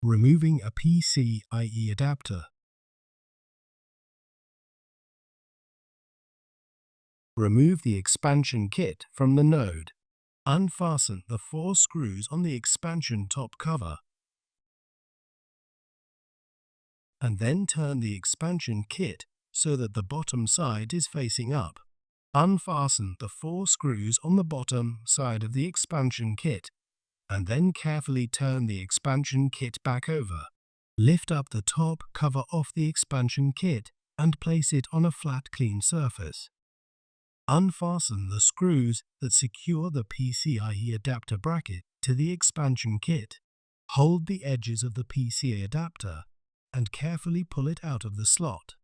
Removing a PCIe adapter. Remove the expansion kit from the node. Unfasten the 4 screws on the expansion top cover, and then turn the expansion kit so that the bottom side is facing up. Unfasten the 4 screws on the bottom side of the expansion kit, and then carefully turn the expansion kit back over. Lift up the top cover off the expansion kit and place it on a flat, clean surface. Unfasten the screws that secure the PCIe adapter bracket to the expansion kit. Hold the edges of the PCIe adapter and carefully pull it out of the slot.